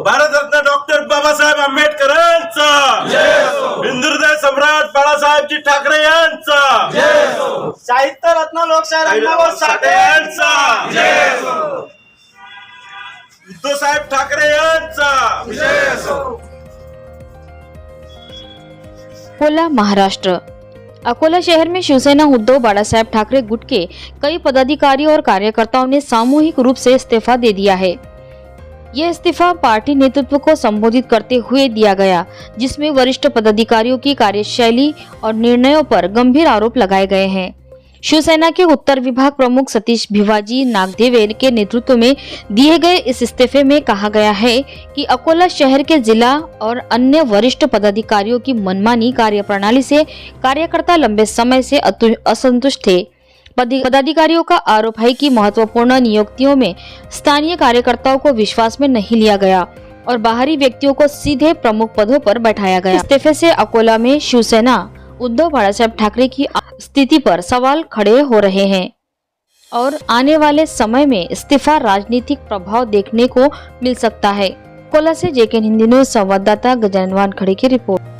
Bharat Ratna doctor Babasaheb आंबेडकरांचा, हिंदुहृदय सम्राट बाळासाहेबजी ठाकरे यांचा, साहित्य रत्न लोकशाहीर अण्णाभाऊ साठे यांचा, उद्धवसाहेब ठाकरे यांचा। अकोला महाराष्ट्र। अकोला शहर में शिवसेना उद्धव बाळासाहेब ठाकरे गुट के कई पदाधिकारी और कार्यकर्ताओं ने सामूहिक रूप से इस्तीफा दे दिया है। यह इस्तीफा पार्टी नेतृत्व को संबोधित करते हुए दिया गया, जिसमें वरिष्ठ पदाधिकारियों की कार्यशैली और निर्णयों पर गंभीर आरोप लगाए गए हैं। शिवसेना के उत्तर विभाग प्रमुख सतीश भिवाजी नागदेवे के नेतृत्व में दिए गए इस इस्तीफे में कहा गया है कि अकोला शहर के जिला और अन्य वरिष्ठ पदाधिकारियों की मनमानी कार्यप्रणाली से कार्यकर्ता लंबे समय से असंतुष्ट थे। पदाधिकारियों का आरोप है कि महत्वपूर्ण नियुक्तियों में स्थानीय कार्यकर्ताओं को विश्वास में नहीं लिया गया और बाहरी व्यक्तियों को सीधे प्रमुख पदों पर बैठाया गया। इस्तीफे से अकोला में शिवसेना उद्धव बाळासाहेब ठाकरे की स्थिति पर सवाल खड़े हो रहे हैं और आने वाले समय में इस्तीफा राजनीतिक प्रभाव देखने को मिल सकता है। अकोला से जेके हिंदी न्यूज संवाददाता गजानन वानखडे की रिपोर्ट।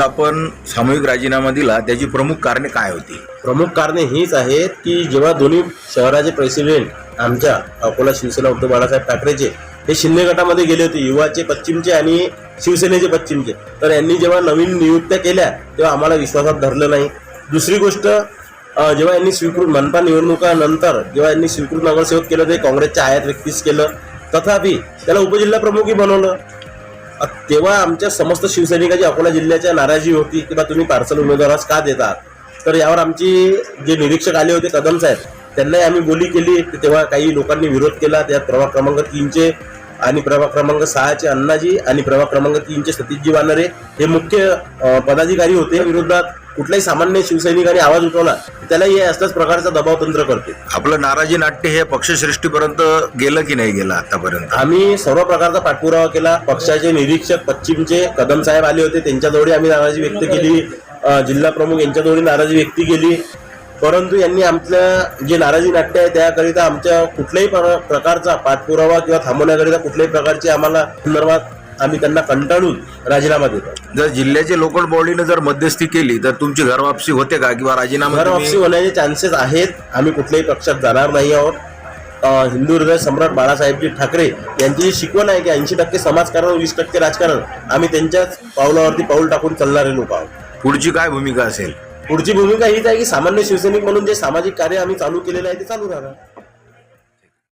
आपण सामूहिक राजीनामा दिला, त्याची प्रमुख कारणे काय होती? प्रमुख कारणे हीच आहेत की जेव्हा दोन्ही शहराचे प्रेसिडेंट आमच्या अकोला शिवसेना उद्धव बाळासाहेब ठाकरेचे हे शिंदे गटामध्ये गेले होते, युवाचे पश्चिमचे आणि शिवसेनेचे पश्चिमचे, तर यांनी जेव्हा नवीन नियुक्त्या केल्या तेव्हा आम्हाला विश्वासात धरलं नाही। दुसरी गोष्ट, जेव्हा यांनी स्वीकृत मनपा निवडणुकानंतर जेव्हा यांनी स्वीकृत नगरसेवक केलं ते काँग्रेसच्या आयात व्यक्तीच केलं, तथापि त्याला उपजिल्हा प्रमुखही बनवलं। तेव्हा आमच्या समस्त शिवसैनिकांची अकोला जिल्ह्याच्या नाराजी होती की बा तुम्ही पार्सल उमेदवारास का देतात। तर यावर आमची जे निरीक्षक आले होते कदम साहेब, त्यांनाही आम्ही बोली केली, तेव्हा काही लोकांनी विरोध केला। त्यात प्रभाग क्रमांक 3चे आणि प्रभाग क्रमांक 6चे अण्णाजी आणि प्रभाग क्रमांक 3चे सतीशजी वानरे हे मुख्य पदाधिकारी होते। विरोधात कुठल्याही सामान्य शिवसैनिकांनी आवाज उठवला त्यालाही हे असल्याच प्रकारचा दबाव तंत्र करते। आपलं नाराजी नाट्य हे पक्षश्रेष्ठीपर्यंत गेलं की नाही गेलं आतापर्यंत? आम्ही सर्व प्रकारचा पाठपुरावा केला। पक्षाचे निरीक्षक पश्चिमचे कदम साहेब आले होते, त्यांच्याजवळ आम्ही नाराजी व्यक्त केली, जिल्हा प्रमुख यांच्याजवळ नाराजी व्यक्त केली, परंतु यांनी आमच्या जे नाराजी नाट्य आहे त्याकरिता आमच्या कुठल्याही प्रकारचा पाठपुरावा किंवा थांबवण्याकरिता कुठल्याही प्रकारची आम्हाला संदर्भात आम्ही त्यांना कंटाळून राजीनामा देतो। जर जिल्ह्याचे लोकल बॉडीने जर मध्यस्थी केली तर तुमची घरवापसी होते का किंवा राजीनामा? घरवापसी होण्याचे चान्सेस आहेत। आम्ही कुठल्याही पक्षात जाणार नाही आहोत। हिंदू हृदय सम्राट बाळासाहेबजी ठाकरे यांची जी शिकवण आहे की 80% समाजकारण 20% राजकारण, आम्ही त्यांच्याच पावलावरती पाऊल टाकून चालणारे लोक आहोत। पुढची काय भूमिका असेल? पुढची भूमिका हीच आहे की सामान्य शिवसैनिक म्हणून जे सामाजिक कार्य आम्ही चालू केलेलं आहे ते चालू राहणार।